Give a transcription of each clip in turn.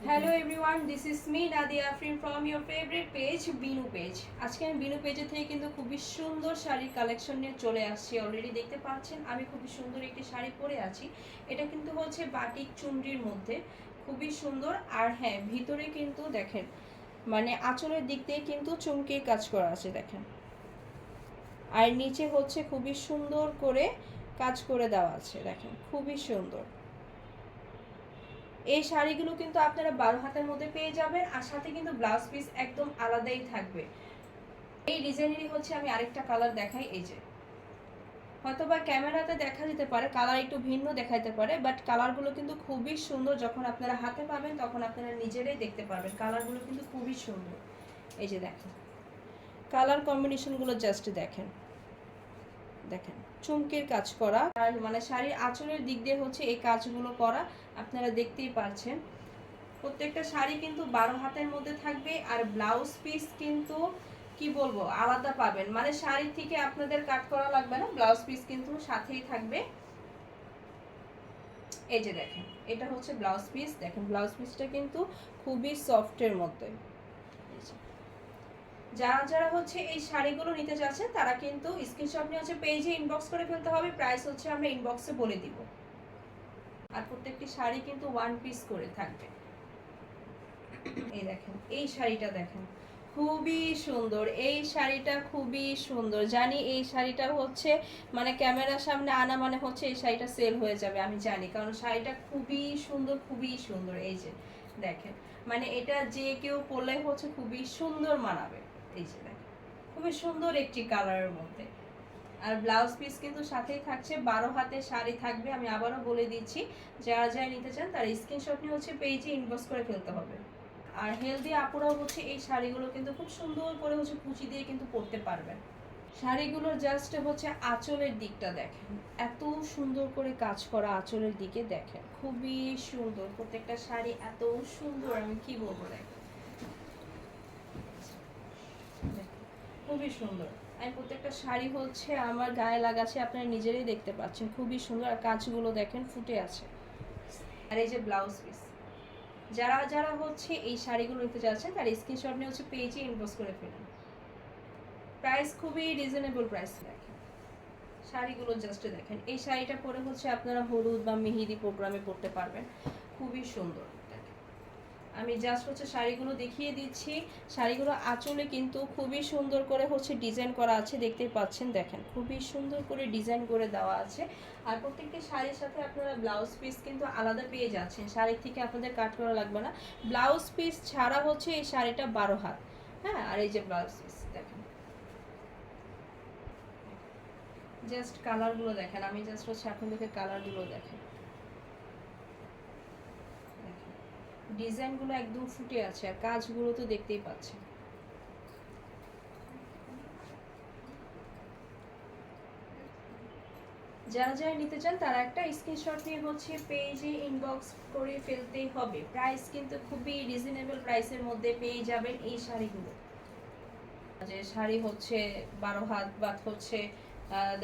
Hello everyone, this is me Nadia Afrin from your favourite page Binu page. আজকে আমি বিনু পেজে থেকে কিন্তু খুবই সুন্দর শাড়ির কালেকশন নিয়ে চলে আসছি। অলরেডি দেখতে পাচ্ছেন আমি খুবই সুন্দর একটি শাড়ি পরে আছি। এটা কিন্তু হচ্ছে বাটিক চুনরির মধ্যে, খুবই সুন্দর। আর হ্যাঁ, ভিতরে কিন্তু দেখেন মানে আঁচলের দিক দিয়ে কিন্তু চুমকির কাজ করা আছে দেখেন। আর নিচে হচ্ছে খুবই সুন্দর করে কাজ করে দেওয়া আছে দেখেন, খুবই সুন্দর। এই শাড়িগুলো কিন্তু আপনারা 12 হাতের মধ্যে পেয়ে যাবেন, আর সাথে কিন্তু ব্লাউজ পিস একদম আলাদাই থাকবে। এই ডিজাইনেরই হচ্ছে আমি আরেকটা কালার দেখাই। এই যে হয়তোবা ক্যামেরাতে দেখা যেতে পারে কালার একটু ভিন্ন দেখাইতে পারে, বাট কালারগুলো কিন্তু খুবই সুন্দর। যখন আপনারা হাতে পাবেন তখন আপনারা নিজেরাই দেখতে পারবেন কালারগুলো কিন্তু খুবই সুন্দর। এই যে দেখেন কালার কম্বিনেশনগুলো, জাস্ট দেখেন দেখেন চুমকির কাজ করা, আর মানে শাড়ির আঁচলের দিক দিয়ে হচ্ছে এই কাজগুলো করা, আপনারা দেখতেই পাচ্ছেন। প্রত্যেকটা শাড়ি কিন্তু 12 হাতের মধ্যে থাকবে, আর ব্লাউজ পিস কিন্তু কি বলবো আলাদা পাবেন, মানে শাড়ি থেকে আপনাদের কাট করা লাগবে না, ব্লাউজ পিস কিন্তু সাথেই থাকবে। এই যে দেখেন এটা হচ্ছে ব্লাউজ পিস, দেখেন ব্লাউজ পিসটা কিন্তু খুবই সফটের মধ্যে। যারা যারা হচ্ছে এই শাড়িগুলো নিতে চাচ্ছেন তারা কিন্তু স্ক্রিনশট নিয়ে হচ্ছে পেজে ইনবক্স করে ফেলতে হবে। প্রাইস হচ্ছে আমরা ইনবক্সে বলে দিব। আর প্রত্যেকটি শাড়ি কিন্তু ওয়ান পিস করে থাকবে। এই দেখেন এই শাড়িটা দেখেন, খুবই সুন্দর। এই শাড়িটা খুবই সুন্দর। জানি এই শাড়িটা হচ্ছে মানে ক্যামেরার সামনে আনা মানে হচ্ছে এই শাড়িটা সেল হয়ে যাবে, আমি জানি, কারণ শাড়িটা খুবই সুন্দর, খুবই সুন্দর। এই যে দেখেন মানে এটা যে কেউ পরলে হচ্ছে খুবই সুন্দর মানাবে। এই যে দেখেন খুবই সুন্দর একটি কালারের মধ্যে। আর ব্লাউজ পিস কিন্তু সাথেই থাকছে, 12 হাতের শাড়ি থাকবে। আমি আবারও বলে দিচ্ছি, যারা যারা নিতে চান তার স্ক্রিনশট নিয়ে হচ্ছে পেজে ইনবক্স করে ফেলতে হবে। আর হেলদি আপুরাও হচ্ছে এই শাড়িগুলো কিন্তু খুব সুন্দর করে হচ্ছে কুচি দিয়ে কিন্তু পরতে পারবেন। শাড়িগুলোর জাস্ট হচ্ছে আঁচলের দিকটা দেখেন, এত সুন্দর করে কাজ করা আঁচলের দিকে দেখেন, খুবই সুন্দর। প্রত্যেকটা শাড়ি এত সুন্দর, আমি কি বলবো দেখেন, খুবই সুন্দর। আমি প্রত্যেকটা শাড়ি হচ্ছে আমার গায়ে লাগাচ্ছে, আপনারা নিজেরাই দেখতে পাচ্ছেন, খুবই সুন্দর। আর কাজগুলো দেখেন ফুটে আছে। আর এই যে ব্লাউজ পিস, যারা যারা হচ্ছে এই শাড়িগুলো নিতে যাচ্ছেন তার স্ক্রিনশট নিয়ে হচ্ছে পেজে ইনবক্স করে ফেলুন। প্রাইস খুবই রিজনেবল প্রাইস রাখেন। শাড়িগুলো জাস্ট দেখেন, এই শাড়িটা পরে হচ্ছে আপনারা হলুদ বা মেহেদি প্রোগ্রামে পরতে পারবেন, খুবই সুন্দর। আমি জাস্ট হচ্ছে শাড়িগুলো দেখিয়ে দিচ্ছি। শাড়িগুলো আঁচলে কিন্তু খুবই সুন্দর করে হচ্ছে ডিজাইন করা আছে, দেখতেই পাচ্ছেন দেখেন, খুবই সুন্দর করে ডিজাইন করে দেওয়া আছে। আর প্রত্যেকটি শাড়ির সাথে আপনারা ব্লাউজ পিস কিন্তু আলাদা পেয়ে যাচ্ছেন, শাড়ির থেকে আপনাদের কাট করা লাগবে না। ব্লাউজ পিস ছাড়া হচ্ছে এই শাড়িটা 12 হাত। হ্যাঁ, আর এই যে ব্লাউজ পিস দেখেন, জাস্ট কালারগুলো দেখেন। আমি জাস্ট হচ্ছে আপনাদেরকে কালারগুলো দেখেন, ডিজাইনগুলো একদম ফুটে আছে, আর কাজগুলো তো দেখতেই পাচ্ছেন। যারা যারা নিতে চান তারা একটা স্ক্রিনশট নিয়ে হচ্ছে পেজে ইনবক্স করে ফেলতেই হবে। প্রাইস কিন্তু খুবই রিজনেবল প্রাইসের মধ্যে পেয়ে যাবেন এই শাড়িগুলো। যে শাড়ি হচ্ছে 12 হাত বা হচ্ছে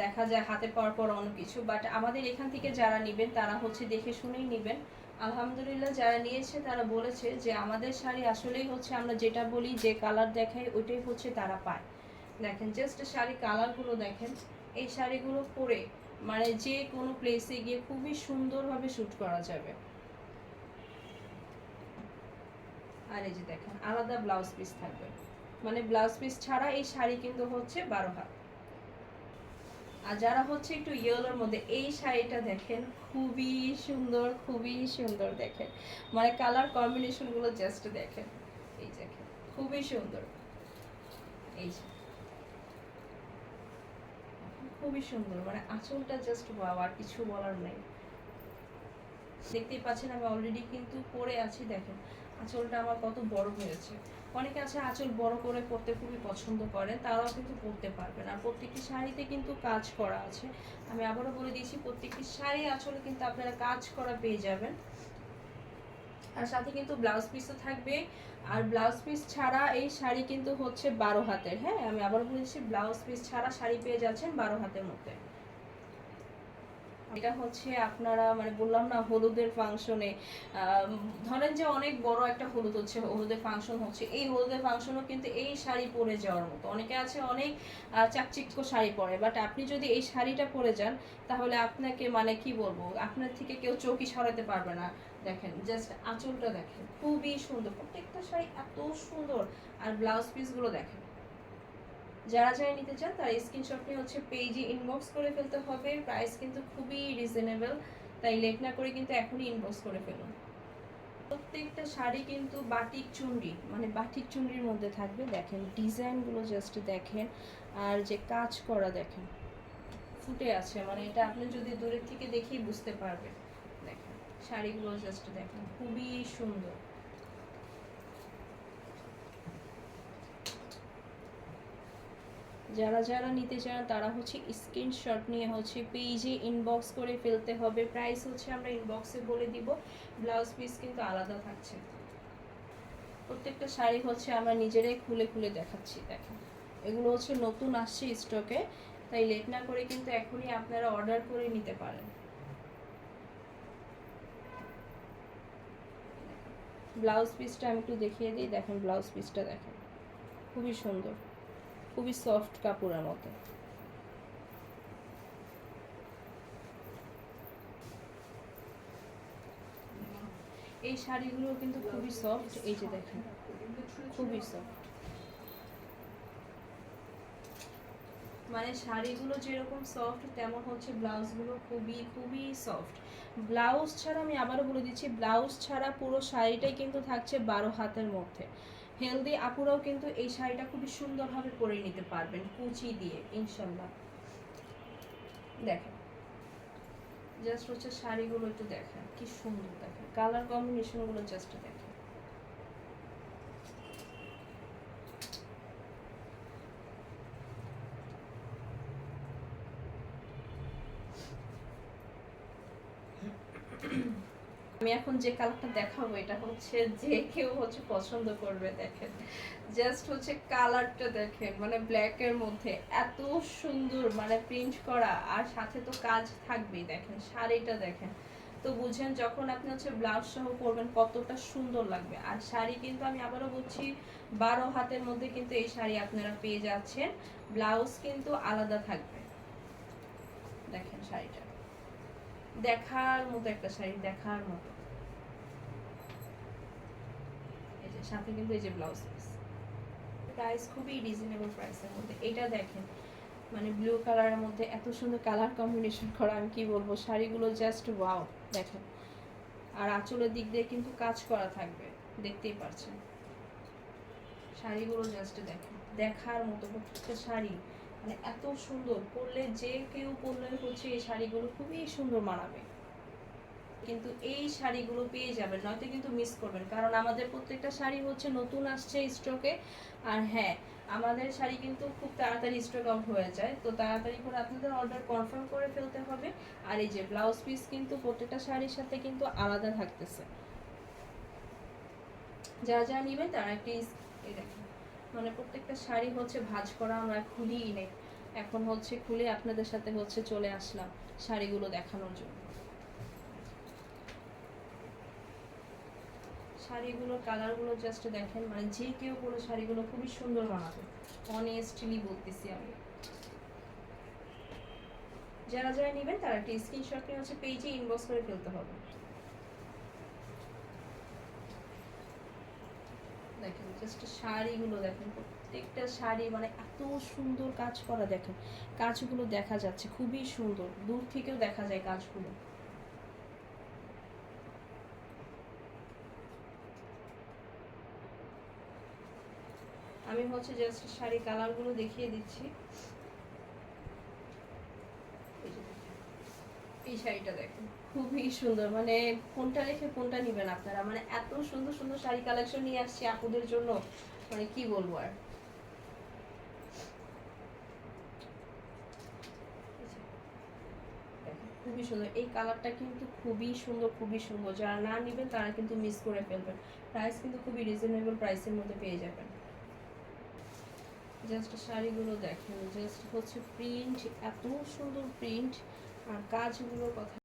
দেখা যায় হাতে পাওয়ার পর অন্য কিছু, বাট আমাদের এখান থেকে যারা নেবেন তারা হচ্ছে দেখে শুনেই নেবেন। আলহামদুলিল্লাহ যারা নিয়েছে তারা বলেছে যে আমাদের শাড়ি আসলেই হচ্ছে আমরা যেটা বলি, যে কালার দেখাই ওইটাই হচ্ছে তারা পায়। দেখেন জাস্ট শাড়ি কালারগুলো দেখেন, এই শাড়িগুলো পরে মানে যে কোনো প্লেসে গিয়ে খুবই সুন্দরভাবে শ্যুট করা যাবে। আর এই যে দেখেন আলাদা ব্লাউজ পিস থাকবে, মানে ব্লাউজ পিস ছাড়া এই শাড়ি কিন্তু হচ্ছে 12 হাত। আর যারা হচ্ছে একটু ইয়েলোর মধ্যে, এই শাড়িটা দেখেন খুবই সুন্দর, খুবই সুন্দর দেখেন, মানে কালার কম্বিনেশনগুলো জাস্ট দেখেন। এই দেখেন খুবই সুন্দর, এই যে খুবই সুন্দর, মানে আঁচলটা জাস্ট ওয়াও, আর কিছু বলার নেই। দেখতেই পাচ্ছেন আমি অলরেডি কিন্তু পরে আছি, দেখেন আঁচলটা আমার কত বড় হয়েছে। অনেকে আছে আঁচল বড় করে পরতে খুবই পছন্দ করেন, তারাও কিন্তু পরতে পারবেন। আর প্রত্যেকটি শাড়িতে কিন্তু কাজ করা আছে, আমি আবারও বলে দিয়েছি প্রত্যেকটি শাড়ি আঁচলে কিন্তু আপনারা কাজ করা পেয়ে যাবেন। আর সাথে কিন্তু ব্লাউজ পিসও থাকবে। আর ব্লাউজ পিস ছাড়া এই শাড়ি কিন্তু হচ্ছে 12 হাতের। হ্যাঁ, আমি আবার বলেছি ব্লাউজ পিস ছাড়া শাড়ি পেয়ে যাচ্ছেন 12 হাতের মধ্যে। এটা হচ্ছে আপনারা মানে বললাম না হলুদের ফাংশনে, ধরেন যে অনেক বড় একটা হলুদ হচ্ছে, হলুদের ফাংশন হচ্ছে, এই হলুদের ফাংশনও কিন্তু এই শাড়ি পরে যাওয়ার মতো। অনেকে আছে অনেক চাকচিক্য শাড়ি পরে, বাট আপনি যদি এই শাড়িটা পরে যান তাহলে আপনাকে মানে কি বলবো, আপনার থেকে কেউ চোখই সরাতে পারবে না। দেখেন জাস্ট আঁচলটা দেখেন, খুবই সুন্দর, প্রত্যেকটা শাড়ি এত সুন্দর। আর ব্লাউজ পিসগুলো দেখেন। যারা যারা নিতে চান তারা স্ক্রিনশট নিয়ে হচ্ছে পেজে ইনবক্স করে ফেলতে হবে। প্রাইস কিন্তু খুবই রিজনেবল, তাই লেট না করে কিন্তু এখনই ইনবক্স করে ফেলুন। প্রত্যেকটা শাড়ি কিন্তু বাটিক চুনরি, মানে বাটিক চুনরির মধ্যে থাকবে। দেখেন ডিজাইনগুলো জাস্ট দেখেন, আর যে কাজ করা দেখেন ফুটে আছে, মানে এটা আপনি যদি দূরের থেকে দেখেই বুঝতে পারবেন। দেখেন শাড়িগুলো জাস্ট দেখেন, খুবই সুন্দর। যারা যারা নিতে চান তারা হচ্ছে স্ক্রিনশট নিয়ে হচ্ছে পেজে ইনবক্স করে ফেলতে হবে। প্রাইস হচ্ছে আমরা ইনবক্সে বলে দিব, ব্লাউজ পিস কিন্তু আলাদা থাকছে। প্রত্যেকটা শাড়ি হচ্ছে আমরা নিজেরাই খুলে খুলে দেখাচ্ছি। দেখেন এগুলো হচ্ছে নতুন আসছে স্টকে, তাই লেট না করে কিন্তু এখনই আপনারা অর্ডার করে নিতে পারেন। ব্লাউজ পিসটা আমি একটু দেখিয়ে দিই। দেখেন ব্লাউজ পিসটা দেখেন, খুবই সুন্দর, খুবই সফট কাপড়ের মতো। এই শাড়িগুলো কিন্তু খুবই সফট, এই যে দেখেন খুবই সফট। মানে শাড়িগুলো যেরকম সফট তেমন হচ্ছে ব্লাউজগুলো খুবই খুবই সফট। ব্লাউজ ছাড়া আমি আবারও বলে দিচ্ছি, ব্লাউজ ছাড়া পুরো শাড়িটাই কিন্তু থাকছে 12 হাতের মধ্যে। হেলদি আপুরাও কিন্তু এই শাড়িটা খুবই সুন্দরভাবে পরে নিতে পারবেন কুচি দিয়ে ইনশাল্লাহ। দেখেন জাস্ট হচ্ছে শাড়িগুলো একটু দেখেন কি সুন্দর, দেখেন কালার কম্বিনেশনগুলো জাস্ট দেখেন। আমি এখন যে কালারটা দেখাবো এটা হচ্ছে যে কেউ হচ্ছে পছন্দ করবে। দেখেন জাস্ট হচ্ছে কালারটা দেখেন, মানে ব্ল্যাক এর মধ্যে এত সুন্দর, মানে প্রিন্ট করা, আর সাথে তো কাজ থাকবেই। দেখেন শাড়িটা দেখেন, তো বুঝেন যখন আপনি হচ্ছে ব্লাউজ সহ পরবেন কতটা সুন্দর লাগবে। আর শাড়ি কিন্তু আমি আবারও বলছি 12 হাতের মধ্যে কিন্তু এই শাড়ি আপনারা পেয়ে যাচ্ছেন, ব্লাউজ কিন্তু আলাদা থাকবে। দেখেন শাড়িটা দেখার মতো একটা শাড়ি, দেখার মতো। এই যে সাথে কিন্তু এই যে ব্লাউজ পিস, প্রাইস খুবই রিজনেবল প্রাইসের মধ্যে। এটা দেখেন মানে ব্লু কালারের মধ্যে এত সুন্দর কালার কম্বিনেশন করা, আমি কি বলবো, শাড়িগুলো জাস্ট ওয়াও। দেখেন আর আঁচলের দিক দিয়ে কিন্তু কাজ করা থাকবে, দেখতেই পাচ্ছেন। শাড়িগুলো জাস্ট দেখেন দেখার মতো, প্রত্যেকটা শাড়ি মানে এত সুন্দর, পরলে যে কেউ পরলে হচ্ছে এই শাড়িগুলো খুবই সুন্দর মানাবে। কিন্তু এই শাড়িগুলো পেয়ে যাবেন, নয়তো কিন্তু মিস করবেন, কারণ আমাদের প্রত্যেকটা শাড়ি হচ্ছে নতুন আসছে স্টকে। আর হ্যাঁ, আমাদের শাড়ি কিন্তু খুব তাড়াতাড়ি স্টক আউট হয়ে যায়, তো তাড়াতাড়ি করে আপনাদের অর্ডার কনফার্ম করে ফেলতে হবে। আর এই যে ব্লাউজ পিস কিন্তু প্রত্যেকটা শাড়ির সাথে কিন্তু আলাদা থাকতেছে। যারা যারা নেবেন তারা একটি এই দেখেন, মানে প্রত্যেকটা শাড়ি হচ্ছে ভাঁজ করা, আমরা খুলিই নেই, এখন হচ্ছে খুলে আপনাদের সাথে হচ্ছে চলে আসলাম শাড়িগুলো দেখানোর জন্য। শাড়িগুলোর কালারগুলো জাস্ট দেখেন, মানে যে কেউ পরে শাড়িগুলো খুবই সুন্দর বানাবে, অনেস্টলি বলতেছি আমি। যারা যারা নেবেন তারা একটা স্ক্রিনশট নিয়ে হচ্ছে পেজে ইনবক্স করে ফেলতে হবে। দেখেন জাস্ট শাড়িগুলো দেখেন, প্রত্যেকটা শাড়ি মানে এত সুন্দর কাজ করা। দেখেন কাজগুলো দেখা যাচ্ছে খুবই সুন্দর, দূর থেকেও দেখা যায় কাজগুলো। আমি হচ্ছে জাস্ট শাড়ি কালারগুলো দেখিয়ে দিচ্ছি। এই শাড়িটা দেখেন খুবই সুন্দর, মানে কোনটা রেখে কোনটা নেবেন আপনারা, মানে এত সুন্দর সুন্দর শাড়ি কালেকশন নিয়ে আসছি আপুদের জন্য, মানে কি বলবো আর। খুবই সুন্দর এই কালারটা, কিন্তু খুবই সুন্দর, খুবই সুন্দর। যারা না নেবেন তারা কিন্তু মিস করে ফেলবেন। প্রাইস কিন্তু খুবই রিজনেবল প্রাইসের মধ্যে পেয়ে যাবেন। জাস্ট শাড়িগুলো দেখেন, জাস্ট হচ্ছে প্রিন্ট এত সুন্দর প্রিন্ট, আর কাজগুলোর কথা